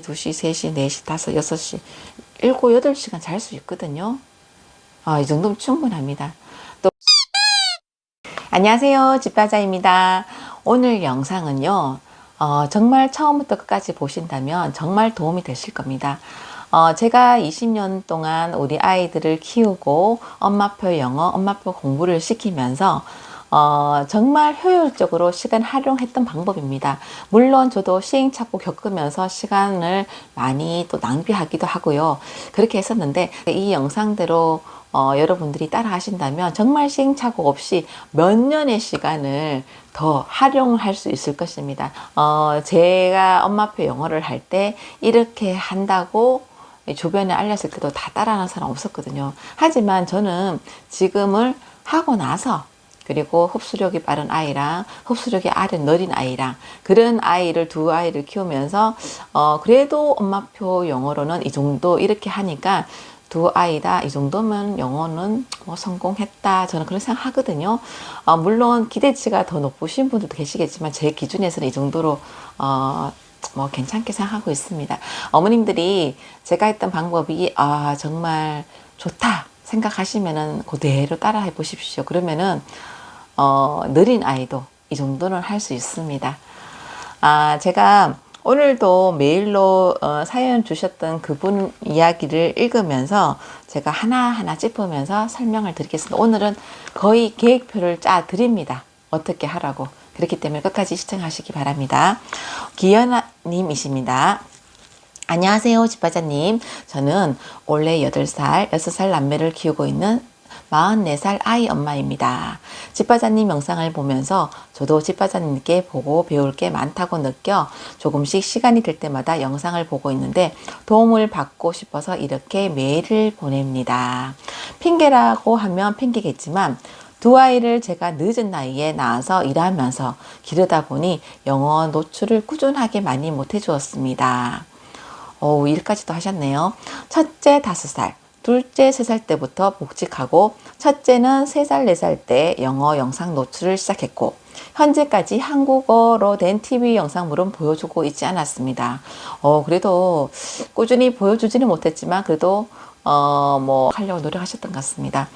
1시, 2시, 3시, 4시, 5, 6시, 7, 8시간 잘 수 있거든요. 이 정도면 충분합니다. 또 안녕하세요. 집바자입니다. 오늘 영상은요. 정말 처음부터 끝까지 보신다면 정말 도움이 되실 겁니다. 제가 20년 동안 우리 아이들을 키우고 엄마표 영어, 엄마표 공부를 시키면서 정말 효율적으로 시간 활용했던 방법입니다. 물론 저도 시행착오 겪으면서 시간을 많이 또 낭비하기도 하고요. 그렇게 했었는데 이 영상대로 여러분들이 따라 하신다면 정말 시행착오 없이 몇 년의 시간을 더 활용할 수 있을 것입니다. 제가 엄마표 영어를 할 때 이렇게 한다고 주변에 알렸을 때도 다 따라하는 사람 없었거든요. 하지만 저는 지금을 하고 나서 그리고 흡수력이 빠른 아이랑 흡수력이 느린 아이랑 그런 아이를 두 아이를 키우면서 그래도 엄마표 영어로는 이 정도 이렇게 하니까 두 아이다 이 정도면 영어는 뭐 성공했다 저는 그런 생각 하거든요. 물론 기대치가 더 높으신 분들도 계시겠지만 제 기준에서는 이 정도로 뭐 괜찮게 생각하고 있습니다. 어머님들이 제가 했던 방법이 정말 좋다 생각하시면은 그대로 따라 해 보십시오. 그러면은 느린 아이도 이 정도는 할 수 있습니다. 제가 오늘도 메일로 사연 주셨던 그분 이야기를 읽으면서 제가 하나하나 짚으면서 설명을 드리겠습니다. 오늘은 거의 계획표를 짜 드립니다. 어떻게 하라고. 그렇기 때문에 끝까지 시청하시기 바랍니다. 기연아님이십니다. 안녕하세요, 집바자님. 저는 올해 8살, 6살 남매를 키우고 있는 44살 아이 엄마입니다. 집바자님 영상을 보면서 저도 집바자님께 보고 배울 게 많다고 느껴 조금씩 시간이 될 때마다 영상을 보고 있는데 도움을 받고 싶어서 이렇게 메일을 보냅니다. 핑계라고 하면 핑계겠지만 두 아이를 제가 늦은 나이에 낳아서 일하면서 기르다 보니 영어 노출을 꾸준하게 많이 못해 주었습니다. 일까지도 하셨네요. 첫째 5살, 둘째 3살 때부터 복직하고 첫째는 3살, 4살 때 영어 영상 노출을 시작했고 현재까지 한국어로 된 TV 영상물은 보여주고 있지 않았습니다. 그래도 꾸준히 보여주지는 못했지만 그래도 뭐 하려고 노력하셨던 것 같습니다.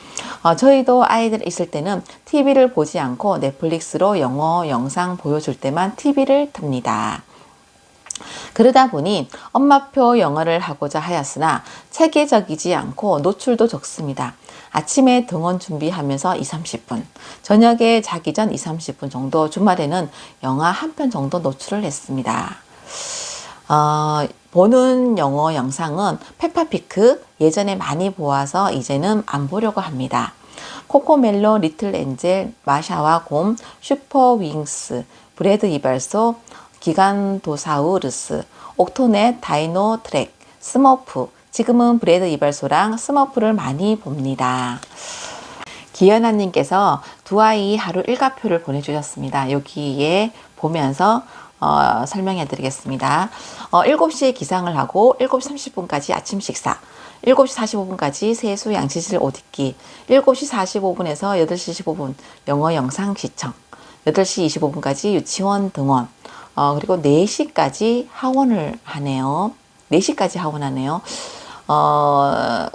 저희도 아이들 있을 때는 TV를 보지 않고 넷플릭스로 영어 영상 보여줄 때만 TV를 탑니다. 그러다 보니 엄마표 영어를 하고자 하였으나 체계적이지 않고 노출도 적습니다. 아침에 등원 준비하면서 2, 30분, 저녁에 자기 전 2, 30분 정도, 주말에는 영화 한 편 정도 노출을 했습니다. 보는 영어 영상은 페파피크 예전에 많이 보아서 이제는 안 보려고 합니다. 코코멜로, 리틀 엔젤, 마샤와 곰, 슈퍼윙스, 브래드 이발소, 기간토사우루스, 옥토넷, 다이노 트랙, 스머프, 지금은 브래드 이발소랑 스머프를 많이 봅니다. 기현아님께서 두 아이 하루 일과표를 보내주셨습니다. 여기에 보면서 설명해 드리겠습니다. 7시에 기상을 하고 7시 30분까지 아침 식사, 7시 45분까지 세수, 양치질, 옷 입기, 7시 45분에서 8시 15분 영어 영상 시청, 8시 25분까지 유치원 등원, 그리고 4시까지 하원을 하네요. 4시까지 하원하네요.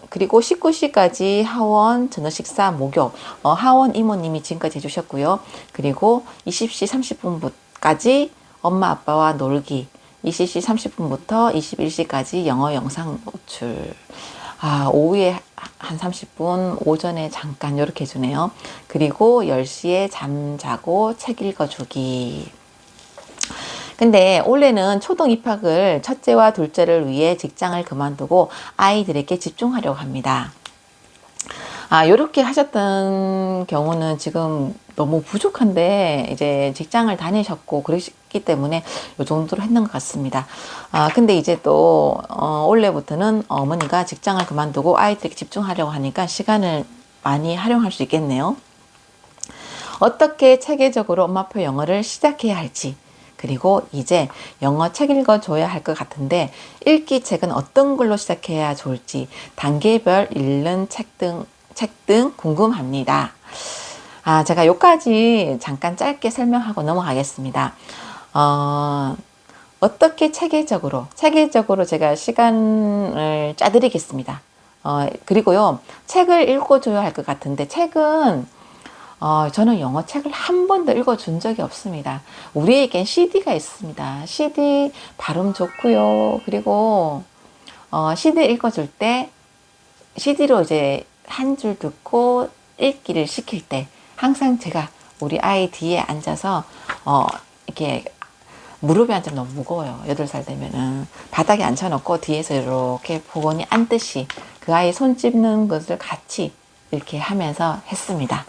그리고 19시까지 하원, 저녁 식사, 목욕, 하원 이모님이 지금까지 해주셨고요. 그리고 20시 30분까지 엄마 아빠와 놀기, 20시 30분부터 21시까지 영어 영상 노출. 오후에 한 30분, 오전에 잠깐 이렇게 해주네요. 그리고 10시에 잠자고 책 읽어주기. 근데 올해는 초등 입학을 첫째와 둘째를 위해 직장을 그만두고 아이들에게 집중하려고 합니다. 이렇게 하셨던 경우는 지금 너무 부족한데 이제 직장을 다니셨고 그러셨기 때문에 이 정도로 했는 것 같습니다. 근데 이제 또 올해부터는 어머니가 직장을 그만두고 아이들에게 집중하려고 하니까 시간을 많이 활용할 수 있겠네요. 어떻게 체계적으로 엄마표 영어를 시작해야 할지, 그리고 이제 영어 책 읽어줘야 할 것 같은데 읽기 책은 어떤 걸로 시작해야 좋을지 단계별 읽는 책 등 궁금합니다. 제가 여기까지 잠깐 짧게 설명하고 넘어가겠습니다. 어떻게 체계적으로 제가 시간을 짜드리겠습니다. 그리고요, 책을 읽어줘야 할 것 같은데, 책은, 저는 영어 책을 한 번도 읽어준 적이 없습니다. 우리에겐 CD가 있습니다. CD 발음 좋고요. 그리고, CD 읽어줄 때, CD로 이제 한 줄 듣고 읽기를 시킬 때, 항상 제가 우리 아이 뒤에 앉아서, 이렇게 무릎에 앉으면 너무 무거워요. 8살 되면은. 바닥에 앉혀놓고 뒤에서 이렇게 보고니 앉듯이 그 아이 손 찝는 것을 같이 이렇게 하면서 했습니다.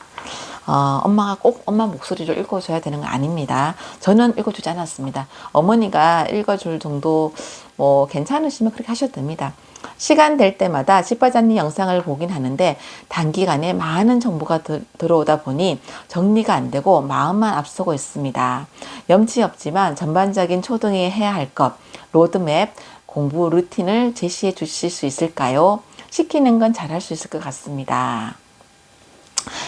엄마가 꼭 엄마 목소리로 읽어줘야 되는 거 아닙니다. 저는 읽어주지 않았습니다. 어머니가 읽어줄 정도 뭐 괜찮으시면 그렇게 하셔도 됩니다. 시간 될 때마다 집바자님 영상을 보긴 하는데 단기간에 많은 정보가 들어오다 보니 정리가 안 되고 마음만 앞서고 있습니다. 염치 없지만 전반적인 초등이 해야 할 것, 로드맵, 공부 루틴을 제시해 주실 수 있을까요? 시키는 건 잘할 수 있을 것 같습니다.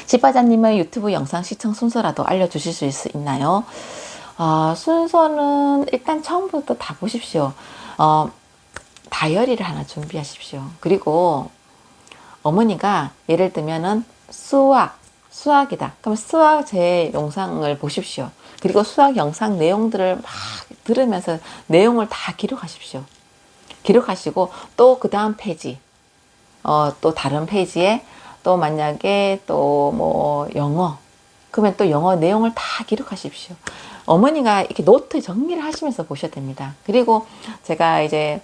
집바자님의 유튜브 영상 시청 순서라도 알려주실 수 있나요? 순서는 일단 처음부터 다 보십시오. 다이어리를 하나 준비하십시오. 그리고 어머니가 예를 들면은 수학이다. 그럼 수학 제 영상을 보십시오. 그리고 수학 영상 내용들을 막 들으면서 내용을 다 기록하십시오. 기록하시고 또 그 다음 페이지, 또 다른 페이지에 또 만약에 또 뭐 영어, 그러면 또 영어 내용을 다 기록하십시오. 어머니가 이렇게 노트 정리를 하시면서 보셔야 됩니다. 그리고 제가 이제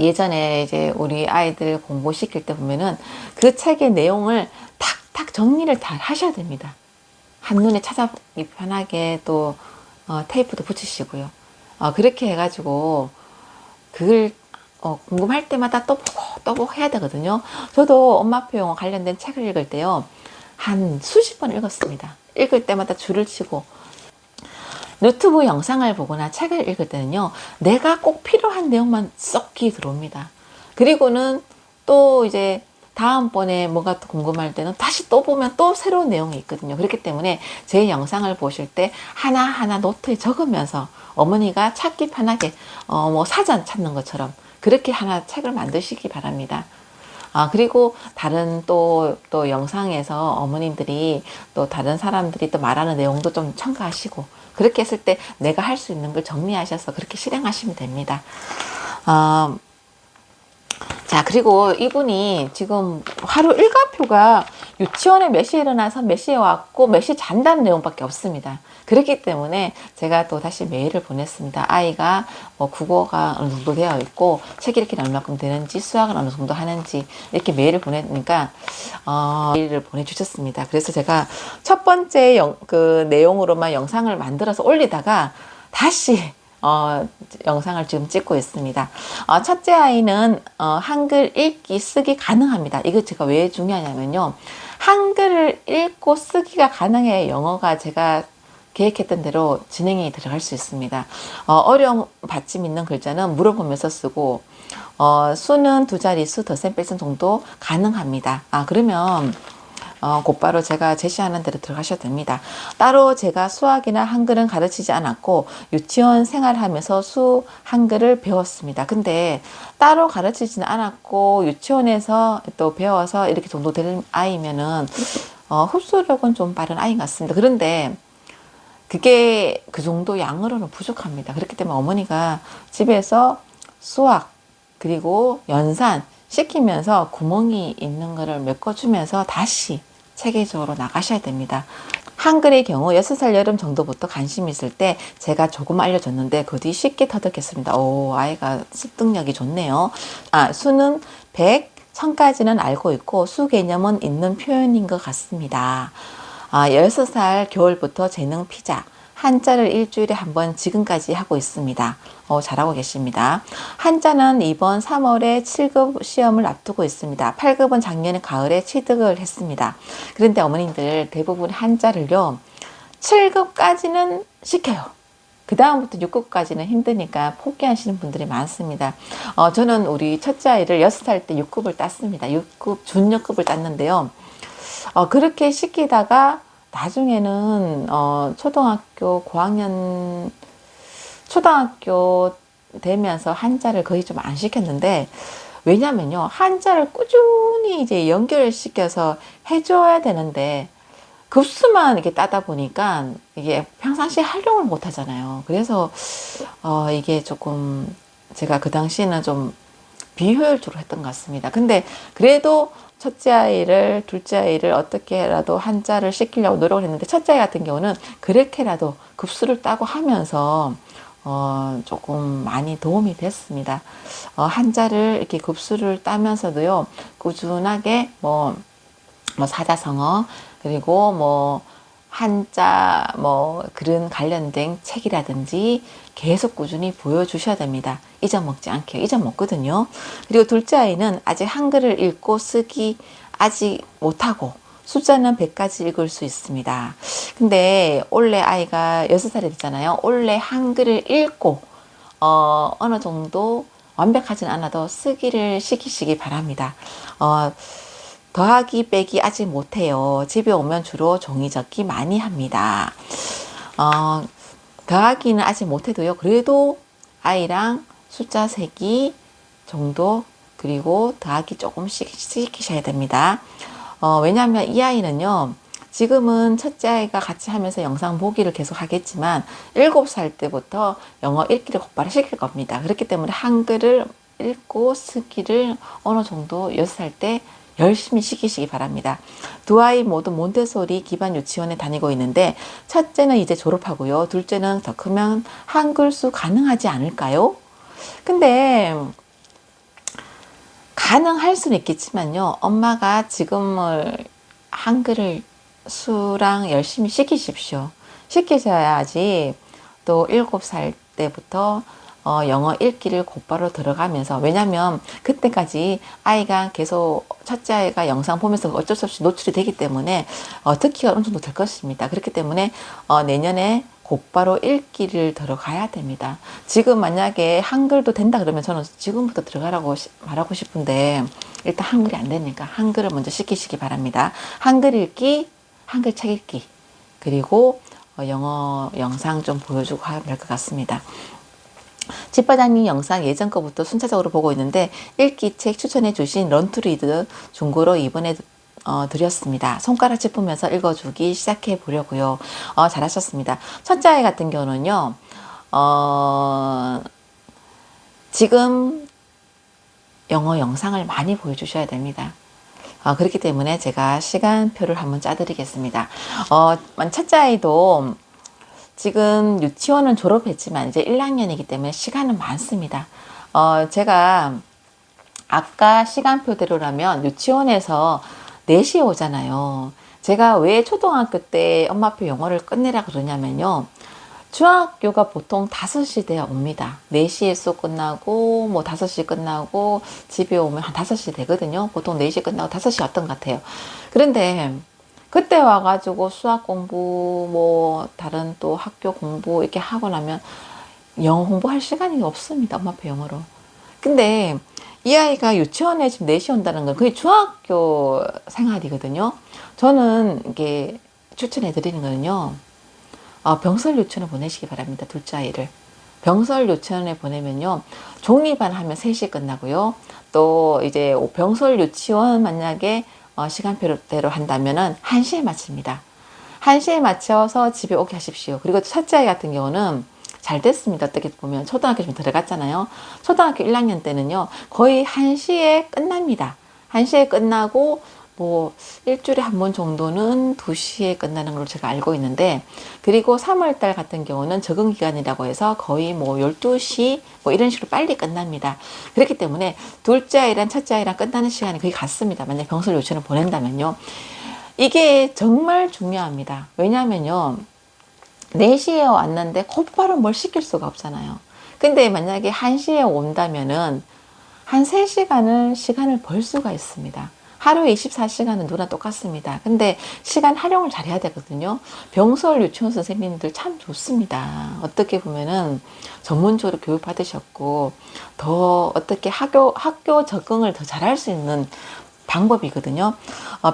예전에 이제 우리 아이들 공부시킬 때 보면은 그 책의 내용을 탁탁 정리를 다 하셔야 됩니다. 한눈에 찾아보기 편하게 또 테이프도 붙이시고요. 그렇게 해가지고 그걸 궁금할 때마다 또 보고 또 보고 해야 되거든요. 저도 엄마표 영어 관련된 책을 읽을 때요, 한 수십 번 읽었습니다. 읽을 때마다 줄을 치고, 유튜브 영상을 보거나 책을 읽을 때는요, 내가 꼭 필요한 내용만 쏙 귀 들어옵니다. 그리고는 또 이제 다음번에 뭐가 또 궁금할 때는 다시 또 보면 또 새로운 내용이 있거든요. 그렇기 때문에 제 영상을 보실 때 하나하나 노트에 적으면서 어머니가 찾기 편하게, 뭐 사전 찾는 것처럼 그렇게 하나 책을 만드시기 바랍니다. 그리고 다른 또 영상에서 어머님들이 또 다른 사람들이 또 말하는 내용도 좀 첨가하시고, 그렇게 했을 때 내가 할 수 있는 걸 정리하셔서 그렇게 실행하시면 됩니다. 자, 그리고 이분이 지금 하루 일과표가 유치원에 몇 시에 일어나서 몇 시에 왔고 몇 시에 잔다는 내용밖에 없습니다. 그렇기 때문에 제가 또 다시 메일을 보냈습니다. 아이가 뭐 국어가 어느 정도 되어 있고 책 읽기는 얼마큼 되는지, 수학은 어느 정도 하는지, 이렇게 메일을 보내니까 메일을 보내주셨습니다. 그래서 제가 첫 번째 그 내용으로만 영상을 만들어서 올리다가 다시 영상을 지금 찍고 있습니다. 첫째 아이는 한글 읽기 쓰기 가능합니다. 이거 제가 왜 중요하냐면요, 한글을 읽고 쓰기가 가능해야 영어가 제가 계획했던 대로 진행이 들어갈 수 있습니다. 어려움 받침 있는 글자는 물어보면서 쓰고, 수는 두 자릿수 덧셈 뺄셈 정도 가능합니다. 그러면 곧바로 제가 제시하는 대로 들어가셔도 됩니다. 따로 제가 수학이나 한글은 가르치지 않았고 유치원 생활하면서 한글을 배웠습니다. 근데 따로 가르치지는 않았고 유치원에서 또 배워서 이렇게 정도 될 아이면은 흡수력은 좀 빠른 아이 같습니다. 그런데 그게 그 정도 양으로는 부족합니다. 그렇기 때문에 어머니가 집에서 수학 그리고 연산 시키면서 구멍이 있는 거를 메꿔주면서 다시 체계적으로 나가셔야 됩니다. 한글의 경우 6살 여름 정도부터 관심이 있을 때 제가 조금 알려줬는데 그 뒤 쉽게 터득했습니다. 아이가 습득력이 좋네요. 수는 100, 1000까지는 알고 있고 수 개념은 있는 표현인 것 같습니다. 6살 겨울부터 재능 피자 한자를 일주일에 한 번 지금까지 하고 있습니다. 잘하고 계십니다. 한자는 이번 3월에 7급 시험을 앞두고 있습니다. 8급은 작년에 가을에 취득을 했습니다. 그런데 어머님들 대부분 한자를요, 7급까지는 시켜요. 그 다음부터 6급까지는 힘드니까 포기하시는 분들이 많습니다. 저는 우리 첫째 아이를 6살 때 6급을 땄습니다. 6급, 준역급을 땄는데요. 그렇게 시키다가 나중에는 초등학교 고학년 초등학교 되면서 한자를 거의 좀 안 시켰는데, 왜냐면요, 한자를 꾸준히 이제 연결시켜서 해줘야 되는데, 급수만 이렇게 따다 보니까 이게 평상시에 활용을 못 하잖아요. 그래서, 이게 조금 제가 그 당시에는 좀 비효율적으로 했던 것 같습니다. 근데 그래도 첫째 아이를, 둘째 아이를 어떻게라도 한자를 시키려고 노력을 했는데, 첫째 아이 같은 경우는 그렇게라도 급수를 따고 하면서 조금 많이 도움이 됐습니다. 한자를 이렇게 급수를 따면서도요, 꾸준하게 뭐 사자성어, 그리고 뭐 한자 뭐 그런 관련된 책이라든지 계속 꾸준히 보여주셔야 됩니다. 잊어먹지 않게. 잊어먹거든요. 그리고 둘째 아이는 아직 한글을 읽고 쓰기 아직 못하고 숫자는 100까지 읽을 수 있습니다. 근데 올해 아이가 6살이 됐잖아요. 올해 한글을 읽고 어느 정도 완벽하진 않아도 쓰기를 시키시기 바랍니다. 더하기 빼기 아직 못해요. 집에 오면 주로 종이 접기 많이 합니다. 더하기는 아직 못해도요. 그래도 아이랑 숫자 세기 정도, 그리고 더하기 조금씩 시키셔야 됩니다. 왜냐하면 이 아이는요, 지금은 첫째 아이가 같이 하면서 영상 보기를 계속 하겠지만 7살 때부터 영어 읽기를 곧바로 시킬 겁니다. 그렇기 때문에 한글을 읽고 쓰기를 어느 정도 6살 때 열심히 시키시기 바랍니다. 두 아이 모두 몬테소리 기반 유치원에 다니고 있는데, 첫째는 이제 졸업하고요. 둘째는 더 크면 한글수 가능하지 않을까요? 근데 가능할 수는 있겠지만요. 엄마가 지금을 한글을 수랑 열심히 시키십시오. 시키셔야지 또 7살 때부터 영어 읽기를 곧바로 들어가면서, 왜냐면 그때까지 아이가 계속 첫째 아이가 영상 보면서 어쩔 수 없이 노출이 되기 때문에 듣기가 어느 정도 될 것입니다. 그렇기 때문에 내년에 곧바로 읽기를 들어가야 됩니다. 지금 만약에 한글도 된다 그러면 저는 지금부터 들어가라고 말하고 싶은데, 일단 한글이 안 되니까 한글을 먼저 시키시기 바랍니다. 한글 읽기, 한글 책 읽기, 그리고 영어 영상 좀 보여주고 하면 될 것 같습니다. 집바닥님 영상 예전 거부터 순차적으로 보고 있는데, 읽기 책 추천해 주신 런투리드 중고로 이번에 드렸습니다. 손가락 짚으면서 읽어주기 시작해 보려고요. 잘하셨습니다. 첫째 아이 같은 경우는요, 지금 영어 영상을 많이 보여주셔야 됩니다. 그렇기 때문에 제가 시간표를 한번 짜드리겠습니다. 첫째 아이도 지금 유치원은 졸업했지만 이제 1학년이기 때문에 시간은 많습니다. 제가 아까 시간표대로라면 유치원에서 4시에 오잖아요. 제가 왜 초등학교 때 엄마표 영어를 끝내라 그러냐면요, 중학교가 보통 5시 돼야 옵니다. 4시에 수업 끝나고 뭐 5시 끝나고 집에 오면 한 5시 되거든요. 보통 4시 끝나고 5시 왔던 것 같아요. 그런데 그때 와가지고 수학 공부, 뭐 다른 또 학교 공부 이렇게 하고 나면 영어 공부할 시간이 없습니다. 엄마표 영어로. 근데 이 아이가 유치원에 지금 4시 온다는 건 거의 중학교 생활이거든요. 저는 이게 추천해 드리는 거는요, 병설 유치원에 보내시기 바랍니다. 둘째 아이를. 병설 유치원에 보내면요, 종이반 하면 3시 끝나고요. 또 이제 병설 유치원 만약에 시간표대로 한다면은 1시에 마칩니다. 1시에 맞춰서 집에 오게 하십시오. 그리고 첫째 아이 같은 경우는 잘 됐습니다. 어떻게 보면 초등학교 좀 들어갔잖아요. 초등학교 1학년 때는요, 거의 1시에 끝납니다. 1시에 끝나고 뭐 일주일에 한 번 정도는 2시에 끝나는 걸로 제가 알고 있는데, 그리고 3월달 같은 경우는 적응 기간이라고 해서 거의 뭐 12시 뭐 이런 식으로 빨리 끝납니다. 그렇기 때문에 둘째 아이랑 첫째 아이랑 끝나는 시간이 거의 같습니다. 만약 병설 유치원을 보낸다면요. 이게 정말 중요합니다. 왜냐하면요, 4시에 왔는데 곧바로 뭘 시킬 수가 없잖아요. 근데 만약에 1시에 온다면은 한 3시간을 시간을 벌 수가 있습니다. 하루에 24시간은 누구나 똑같습니다. 근데 시간 활용을 잘 해야 되거든요. 병설 유치원 선생님들 참 좋습니다. 어떻게 보면은 전문적으로 교육 받으셨고, 더 어떻게 학교 적응을 더 잘할 수 있는 방법이거든요.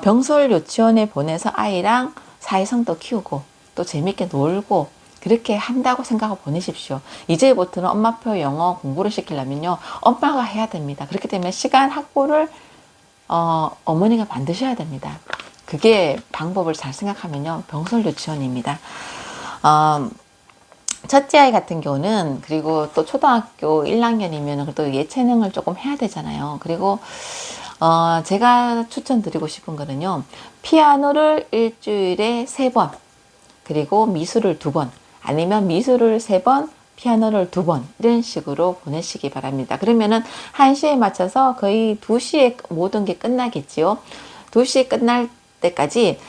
병설 유치원에 보내서 아이랑 사회성도 키우고, 또 재밌게 놀고, 그렇게 한다고 생각하고 보내십시오. 이제부터는 엄마표 영어 공부를 시키려면요, 엄마가 해야 됩니다. 그렇기 때문에 시간 확보를 어머니가 만드셔야 됩니다. 그게 방법을 잘 생각하면요, 병설 유치원입니다. 첫째 아이 같은 경우는, 그리고 또 초등학교 1학년이면 또 예체능을 조금 해야 되잖아요. 그리고 제가 추천드리고 싶은 거는요, 피아노를 일주일에 3번, 그리고 미술을 2번, 아니면 미술을 3번, 피아노를 2번, 이런 식으로 보내시기 바랍니다. 그러면은 1시에 맞춰서 거의 2시에 모든 게 끝나겠지요. 2시에 끝날 때까지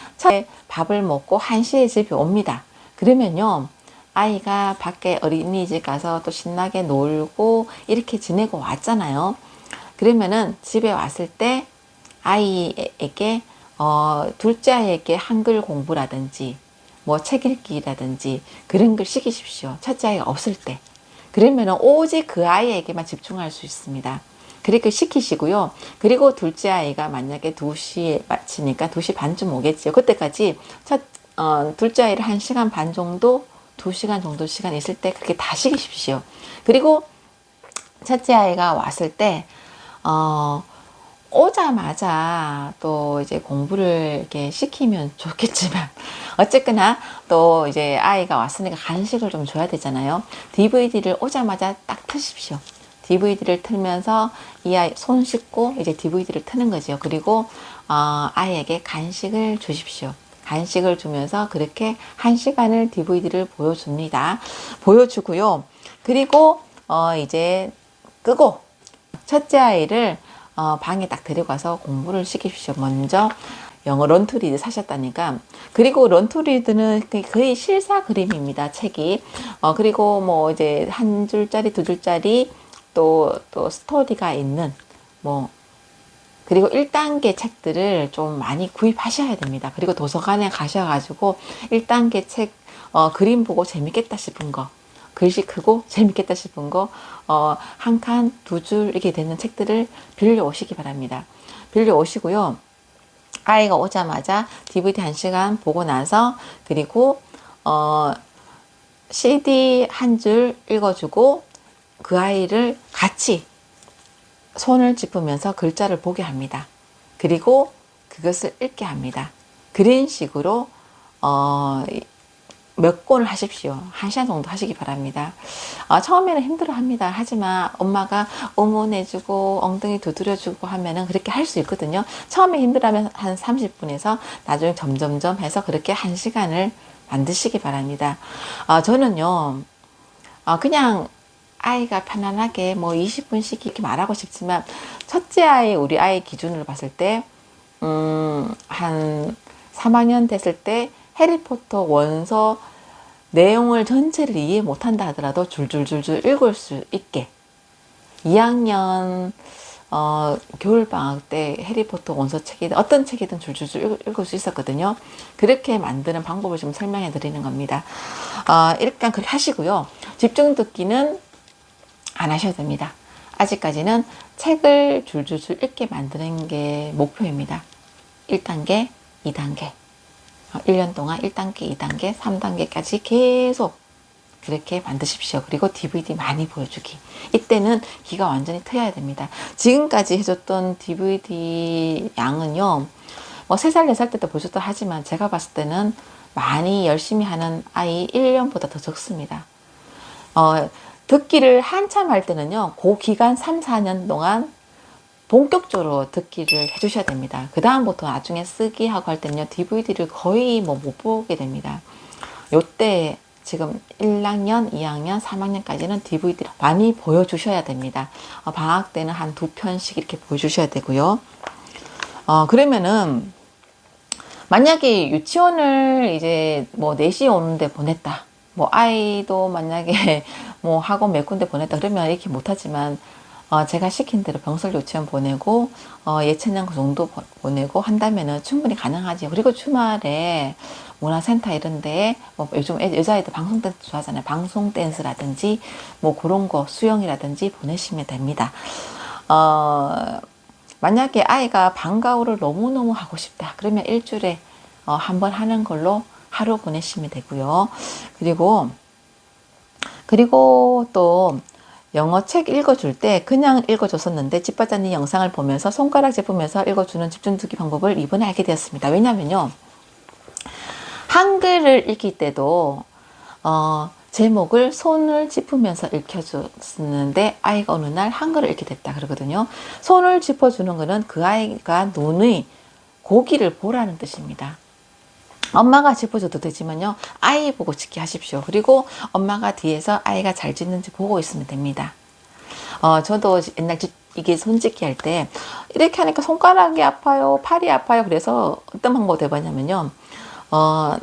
밥을 먹고 1시에 집에 옵니다. 그러면요, 아이가 밖에 어린이집 가서 또 신나게 놀고 이렇게 지내고 왔잖아요. 그러면은 집에 왔을 때 아이에게 둘째 아이에게 한글 공부라든지 뭐 책 읽기라든지 그런 걸 시키십시오. 첫째 아이가 없을 때. 그러면은 오직 그 아이에게만 집중할 수 있습니다. 그렇게 시키시고요. 그리고 둘째 아이가 만약에 2시에 마치니까 2시 반쯤 오겠지요. 그때까지 둘째 아이를 1시간 반 정도, 2시간 정도 시간 있을 때 그렇게 다 시키십시오. 그리고 첫째 아이가 왔을 때 오자마자 또 이제 공부를 이렇게 시키면 좋겠지만, 어쨌거나 또 이제 아이가 왔으니까 간식을 좀 줘야 되잖아요. DVD를 오자마자 딱 트십시오. DVD를 틀면서 이 아이 손 씻고 이제 DVD를 트는 거죠. 그리고 아이에게 간식을 주십시오. 간식을 주면서 그렇게 1시간을 DVD를 보여줍니다. 보여주고요. 그리고 이제 끄고 첫째 아이를 방에 딱 데려가서 공부를 시키십시오. 먼저 영어 런투리드 사셨다니까. 그리고 런투리드는 거의 실사 그림입니다. 책이. 그리고 뭐 이제 1줄짜리 2줄짜리 또 스토리가 있는 뭐, 그리고 1단계 책들을 좀 많이 구입하셔야 됩니다. 그리고 도서관에 가셔가지고 1단계 책 그림 보고 재밌겠다 싶은 거, 글씨 크고 재밌겠다 싶은 거, 1칸, 2줄 이렇게 되는 책들을 빌려 오시기 바랍니다. 빌려 오시고요. 아이가 오자마자 DVD 1시간 보고 나서, 그리고 CD 1줄 읽어주고 그 아이를 같이 손을 짚으면서 글자를 보게 합니다. 그리고 그것을 읽게 합니다. 그런 식으로 몇 권을 하십시오. 1시간 정도 하시기 바랍니다. 처음에는 힘들어 합니다. 하지만 엄마가 응원해주고 엉덩이 두드려주고 하면은 그렇게 할 수 있거든요. 처음에 힘들어하면 한 30분에서 나중에 점점점 해서 그렇게 1시간을 만드시기 바랍니다. 저는요, 그냥 아이가 편안하게 뭐 20분씩 이렇게 말하고 싶지만, 첫째 아이, 우리 아이 기준으로 봤을 때, 한 3학년 됐을 때 해리포터 원서 내용을 전체를 이해 못한다 하더라도 줄줄줄줄 읽을 수 있게, 2학년 겨울방학 때 해리포터 원서 책이든 어떤 책이든 줄줄줄 읽을 수 있었거든요. 그렇게 만드는 방법을 좀 설명해 드리는 겁니다. 일단 그렇게 하시고요. 집중 듣기는 안 하셔도 됩니다. 아직까지는 책을 줄줄줄 읽게 만드는 게 목표입니다. 1단계, 2단계. 1년 동안 1단계, 2단계, 3단계까지 계속 그렇게 만드십시오. 그리고 DVD 많이 보여주기. 이때는 귀가 완전히 트여야 됩니다. 지금까지 해줬던 DVD 양은요, 뭐 3살, 4살 때도 보셨다 하지만 제가 봤을 때는 많이 열심히 하는 아이 1년보다 더 적습니다. 듣기를 한참 할 때는요, 그 기간 3, 4년 동안 본격적으로 듣기를 해주셔야 됩니다. 그 다음부터 나중에 쓰기 하고 할 때는요, DVD를 거의 뭐 못 보게 됩니다. 요때 지금 1학년, 2학년, 3학년까지는 DVD를 많이 보여주셔야 됩니다. 방학 때는 한 2편씩 이렇게 보여주셔야 되고요. 그러면은 만약에 유치원을 이제 뭐 4시에 오는데 보냈다, 뭐 아이도 만약에 뭐 학원 몇 군데 보냈다 그러면 이렇게 못하지만, 제가 시킨 대로 병설 유치원 보내고 예체능 정도 보내고 한다면은 충분히 가능하지. 그리고 주말에 문화센터 이런데 뭐 요즘 여자애들 방송 댄스 좋아하잖아요. 방송 댄스라든지 뭐 그런 거, 수영이라든지 보내시면 됩니다. 만약에 아이가 방과후를 너무너무 하고 싶다 그러면 일주일에 한 번 하는 걸로 하루 보내시면 되고요. 그리고 그리고 또 영어 책 읽어줄 때 그냥 읽어줬었는데 집바자니 영상을 보면서 손가락 짚으면서 읽어주는 집중두기 방법을 이번에 알게 되었습니다. 왜냐면요, 한글을 읽을 때도 제목을 손을 짚으면서 읽혀줬는데 아이가 어느 날 한글을 읽게 됐다 그러거든요. 손을 짚어주는 것은 그 아이가 눈의 고기를 보라는 뜻입니다. 엄마가 짚어줘도 되지만요, 아이 보고 짚게 하십시오. 그리고 엄마가 뒤에서 아이가 잘 짚는지 보고 있으면 됩니다. 저도 옛날 이게 손짓기 할 때 이렇게 하니까 손가락이 아파요, 팔이 아파요. 그래서 어떤 방법을 해봤냐면요,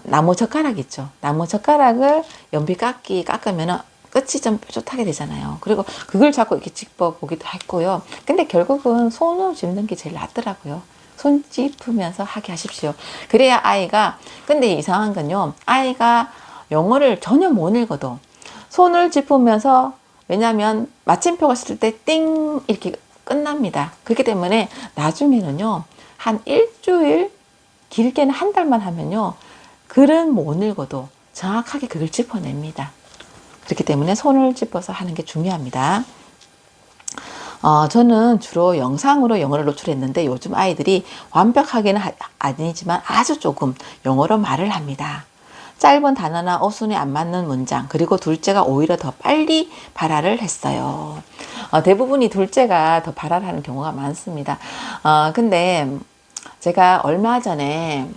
나무 젓가락 있죠. 나무 젓가락을 연필 깎으면은 끝이 좀 뾰족하게 되잖아요. 그리고 그걸 자꾸 이렇게 짚어 보기도 했고요. 근데 결국은 손으로 짚는 게 제일 낫더라고요. 손 짚으면서 하게 하십시오. 그래야 아이가, 근데 이상한 건요, 아이가 영어를 전혀 못 읽어도 손을 짚으면서, 왜냐하면 마침표가 쓸 때 띵 이렇게 끝납니다. 그렇기 때문에 나중에는요, 한 일주일, 길게는 한 달만 하면요, 글은 못 읽어도 정확하게 그걸 짚어냅니다. 그렇기 때문에 손을 짚어서 하는 게 중요합니다. 저는 주로 영상으로 영어를 노출했는데 요즘 아이들이 완벽하게는 아니지만 아주 조금 영어로 말을 합니다. 짧은 단어나 어순이 안 맞는 문장, 그리고 둘째가 오히려 더 빨리 발화를 했어요. 대부분이 둘째가 더 발화를 하는 경우가 많습니다. 근데 제가 얼마 전에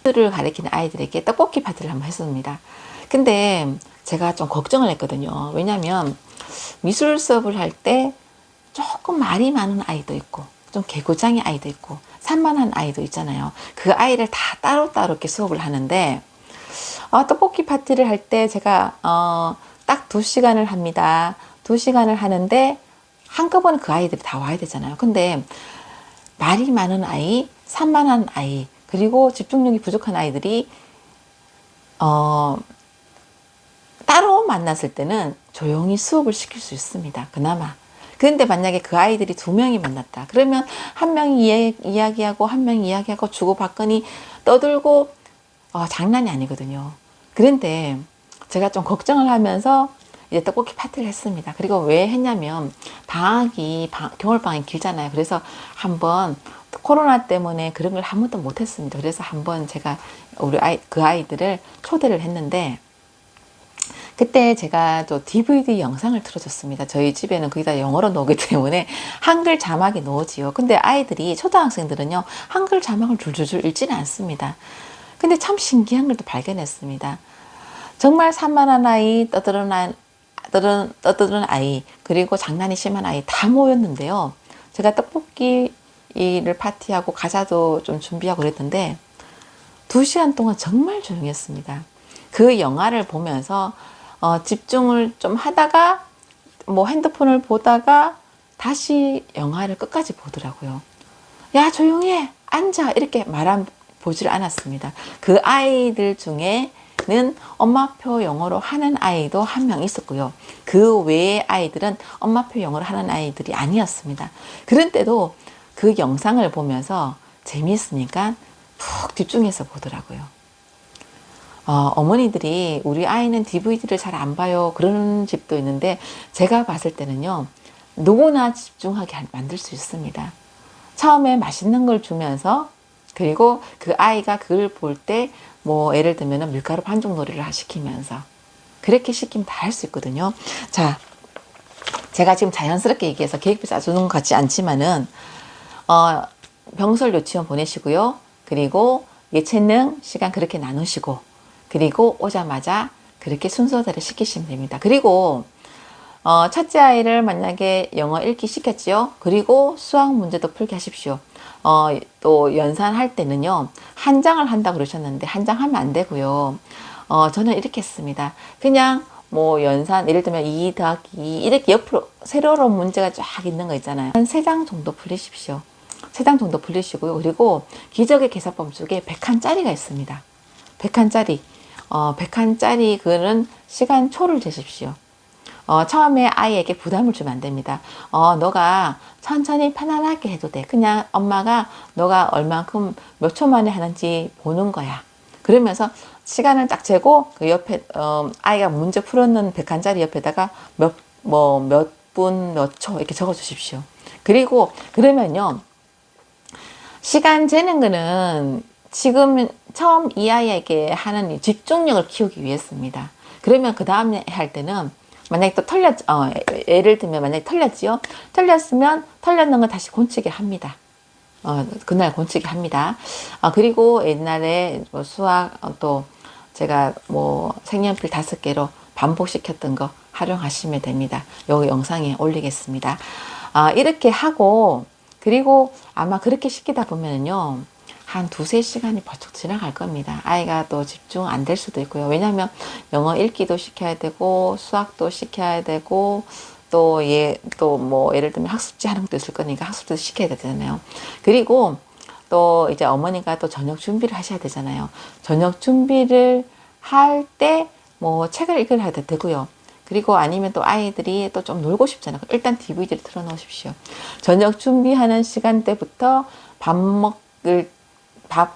를 가리키는 아이들에게 떡볶이 파티를 한번 했습니다. 근데 제가 좀 걱정을 했거든요. 왜냐하면 미술 수업을 할 때 조금 말이 많은 아이도 있고 좀 개구장이 아이도 있고 산만한 아이도 있잖아요. 그 아이를 다 따로따로 이렇게 수업을 하는데, 떡볶이 파티를 할 때 제가 딱 2시간을 합니다. 2시간을 하는데 한꺼번에 그 아이들이 다 와야 되잖아요. 근데 말이 많은 아이, 산만한 아이, 그리고 집중력이 부족한 아이들이 따로 만났을 때는 조용히 수업을 시킬 수 있습니다. 그나마. 그런데 만약에 그 아이들이 2명이 만났다. 그러면 한 명이 이야기하고 한 명이 이야기하고 주고받거니 떠들고 장난이 아니거든요. 그런데 제가 좀 걱정을 하면서 이제 떡볶이 파티를 했습니다. 그리고 왜 했냐면 겨울방학이 길잖아요. 그래서 한번 코로나 때문에 그런 걸 한 번도 못 했습니다. 그래서 한번 제가 그 아이들을 초대를 했는데, 그때 제가 또 DVD 영상을 틀어줬습니다. 저희 집에는 거의 다 영어로 나오기 때문에 한글 자막이 나오지요. 근데 아이들이, 초등학생들은요, 한글 자막을 줄줄줄 읽지는 않습니다. 근데 참 신기한 걸 또 발견했습니다. 정말 산만한 아이, 떠드는 아이, 그리고 장난이 심한 아이 다 모였는데요. 제가 떡볶이를 파티하고 과자도 좀 준비하고 그랬는데 2시간 동안 정말 조용했습니다. 그 영화를 보면서 집중을 좀 하다가 뭐 핸드폰을 보다가 다시 영화를 끝까지 보더라고요. 야, 조용해, 앉아, 이렇게 보지를 않았습니다. 그 아이들 중에는 엄마표 영어로 하는 아이도 한 명 있었고요. 그 외의 아이들은 엄마표 영어로 하는 아이들이 아니었습니다. 그런 때도 그 영상을 보면서 재미있으니까 푹 집중해서 보더라고요. 어머니들이 우리 아이는 DVD를 잘 안 봐요, 그런 집도 있는데, 제가 봤을 때는요, 누구나 집중하게 만들 수 있습니다. 처음에 맛있는 걸 주면서, 그리고 그 아이가 그걸 볼 때 뭐 예를 들면 밀가루 반죽 놀이를 시키면서, 그렇게 시키면 다 할 수 있거든요. 자, 제가 지금 자연스럽게 얘기해서 계획표 짜주는 것 같지 않지만은 병설 유치원 보내시고요. 그리고 예체능 시간 그렇게 나누시고, 그리고 오자마자 그렇게 순서대로 시키시면 됩니다. 그리고 첫째 아이를 만약에 영어 읽기 시켰지요. 그리고 수학 문제도 풀게 하십시오. 또 연산할 때는요, 한 장을 한다고 그러셨는데 한 장 하면 안 되고요. 저는 이렇게 했습니다. 그냥 뭐 연산, 예를 들면 2 더하기 2 이렇게 옆으로 세로로 문제가 쫙 있는 거 있잖아요. 한 3장 정도 풀리십시오. 3장 정도 풀리시고요. 그리고 기적의 계산법 중에 101짜리가 있습니다. 101짜리. 101짜리 그거는 시간초를 재십시오. 처음에 아이에게 부담을 주면 안 됩니다. 너가 천천히 편안하게 해도 돼. 그냥 엄마가 너가 얼만큼 몇 초 만에 하는지 보는 거야. 그러면서 시간을 딱 재고 그 옆에 아이가 문제 풀었는 백한짜리 옆에다가 몇 분 몇 초 이렇게 적어 주십시오. 그리고 그러면요, 시간 재는 거는 지금 처음 이 아이에게 하는 집중력을 키우기 위해서입니다. 그러면 그 다음에 할 때는 만약에 또 예를 들면 만약에 털렸지요? 털렸으면 털렸는 거 다시 곤치게 합니다. 그날 곤치게 합니다. 그리고 옛날에 뭐 수학, 또 제가 뭐 색연필 5개로 반복시켰던 거 활용하시면 됩니다. 여기 영상에 올리겠습니다. 이렇게 하고, 그리고 아마 그렇게 시키다 보면요, 한 2~3시간이 벌쩍 지나갈 겁니다. 아이가 또 집중 안 될 수도 있고요. 왜냐하면 영어 읽기도 시켜야 되고, 수학도 시켜야 되고, 또 뭐 예를 들면 학습지 하는 것도 있을 거니까 학습도 시켜야 되잖아요. 그리고 또 이제 어머니가 또 저녁 준비를 하셔야 되잖아요. 저녁 준비를 할 때 뭐 책을 읽으려 해도 되고요. 그리고 아니면 또 아이들이 또 좀 놀고 싶잖아요. 일단 DVD를 틀어 놓으십시오. 저녁 준비하는 시간대부터 밥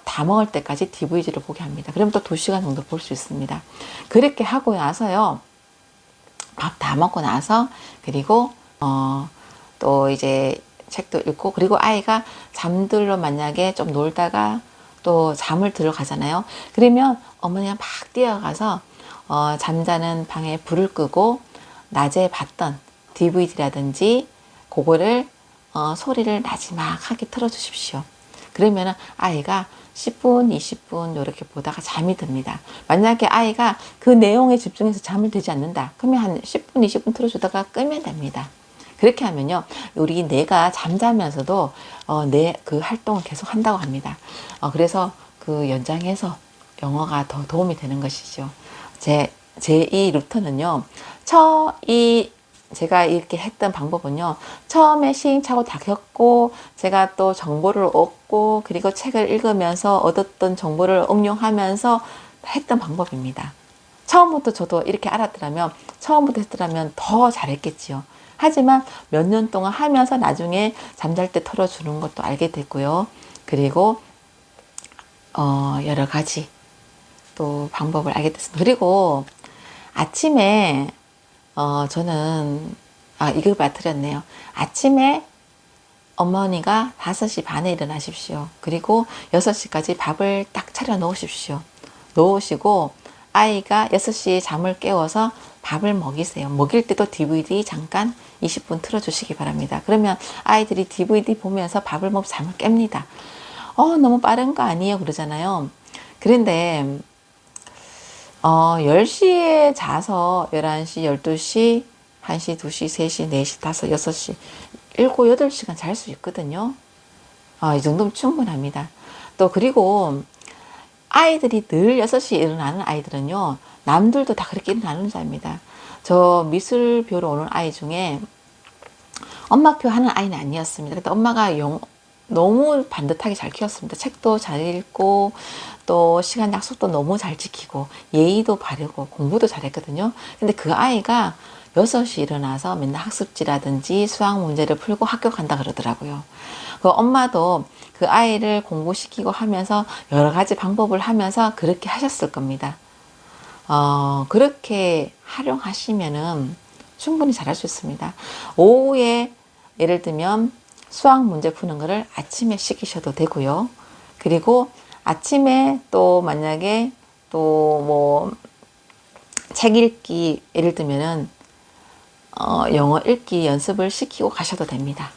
다 먹을 때까지 DVD를 보게 합니다. 그럼 또 2시간 정도 볼 수 있습니다. 그렇게 하고 나서요, 밥 다 먹고 나서, 그리고 또 이제 책도 읽고, 그리고 아이가 잠들러 만약에 좀 놀다가 또 잠을 들어가잖아요. 그러면 어머니가 막 뛰어가서 잠자는 방에 불을 끄고 낮에 봤던 DVD라든지 그거를 소리를 나지막하게 틀어주십시오. 그러면 아이가 10분, 20분 이렇게 보다가 잠이 듭니다. 만약에 아이가 그 내용에 집중해서 잠을 들지 않는다, 그러면 한 10분, 20분 틀어주다가 끄면 됩니다. 그렇게 하면요, 우리 뇌가 잠자면서도 뇌 그 활동을 계속 한다고 합니다. 그래서 그 연장해서 영어가 더 도움이 되는 것이죠. 이 루트는요, 제가 이렇게 했던 방법은요, 처음에 시행착오 다 겪고, 제가 또 정보를 얻고, 그리고 책을 읽으면서 얻었던 정보를 응용하면서 했던 방법입니다. 처음부터 저도 이렇게 알았더라면, 처음부터 했더라면 더 잘했겠지요. 하지만 몇 년 동안 하면서 나중에 잠잘 때 털어주는 것도 알게 됐고요. 그리고 여러 가지 또 방법을 알게 됐습니다. 그리고 아침에 저는 이걸 빠뜨렸네요. 아침에 어머니가 5시 반에 일어나십시오. 그리고 6시까지 밥을 딱 차려 놓으십시오. 놓으시고 아이가 6시에 잠을 깨워서 밥을 먹이세요. 먹일 때도 DVD 잠깐 20분 틀어주시기 바랍니다. 그러면 아이들이 DVD 보면서 밥을 먹고 잠을 깹니다. 너무 빠른 거 아니에요? 그러잖아요. 그런데 10시에 자서 11시, 12시, 1시, 2시, 3시, 4시, 5, 6시, 7, 8시간 잘 수 있거든요. 이 정도면 충분합니다. 또 그리고 아이들이 늘 6시에 일어나는 아이들은요, 남들도 다 그렇게 일어나는 자입니다. 저 미술교로 오는 아이 중에 엄마표 하는 아이는 아니었습니다. 근데 엄마가 너무 반듯하게 잘 키웠습니다. 책도 잘 읽고, 또 시간 약속도 너무 잘 지키고, 예의도 바르고, 공부도 잘했거든요. 근데 그 아이가 6시 일어나서 맨날 학습지라든지 수학 문제를 풀고 학교 간다 그러더라고요. 그 엄마도 그 아이를 공부시키고 하면서 여러 가지 방법을 하면서 그렇게 하셨을 겁니다. 그렇게 활용하시면은 충분히 잘할 수 있습니다. 오후에 예를 들면 수학 문제 푸는 거를 아침에 시키셔도 되고요. 그리고 아침에 또 만약에 또 뭐 책 읽기, 예를 들면은 영어 읽기 연습을 시키고 가셔도 됩니다.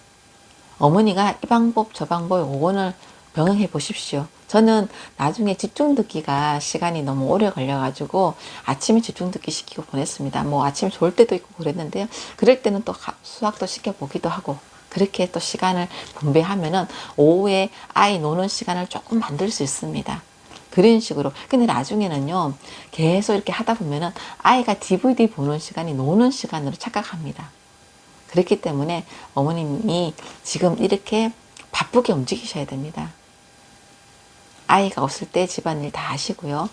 어머니가 이 방법 저 방법 요거는 병행해 보십시오. 저는 나중에 집중 듣기가 시간이 너무 오래 걸려가지고 아침에 집중 듣기 시키고 보냈습니다. 뭐 아침에 좋을 때도 있고 그랬는데요. 그럴 때는 또 수학도 시켜보기도 하고, 그렇게 또 시간을 분배하면은 오후에 아이 노는 시간을 조금 만들 수 있습니다. 그런 식으로. 근데 나중에는요, 계속 이렇게 하다 보면은 아이가 DVD 보는 시간이 노는 시간으로 착각합니다. 그렇기 때문에 어머님이 지금 이렇게 바쁘게 움직이셔야 됩니다. 아이가 없을 때 집안일 다 하시고요.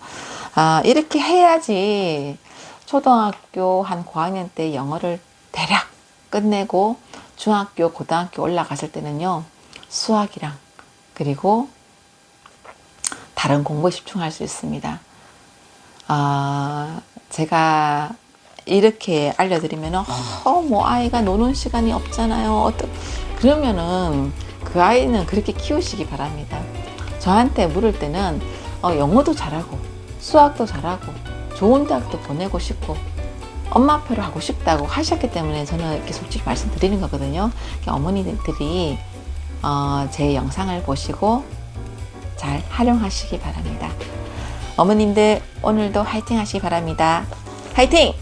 이렇게 해야지 초등학교 한 고학년 때 영어를 대략 끝내고 중학교, 고등학교 올라갔을 때는요, 수학이랑 그리고 다른 공부에 집중할 수 있습니다. 제가 이렇게 알려드리면은 뭐 아이가 노는 시간이 없잖아요. 그러면은 그 아이는 그렇게 키우시기 바랍니다. 저한테 물을 때는 영어도 잘하고 수학도 잘하고 좋은 대학도 보내고 싶고 엄마표를 하고 싶다고 하셨기 때문에 저는 이렇게 솔직히 말씀드리는 거거든요. 어머니들이 제 영상을 보시고 잘 활용하시기 바랍니다. 어머님들 오늘도 화이팅 하시기 바랍니다. 화이팅!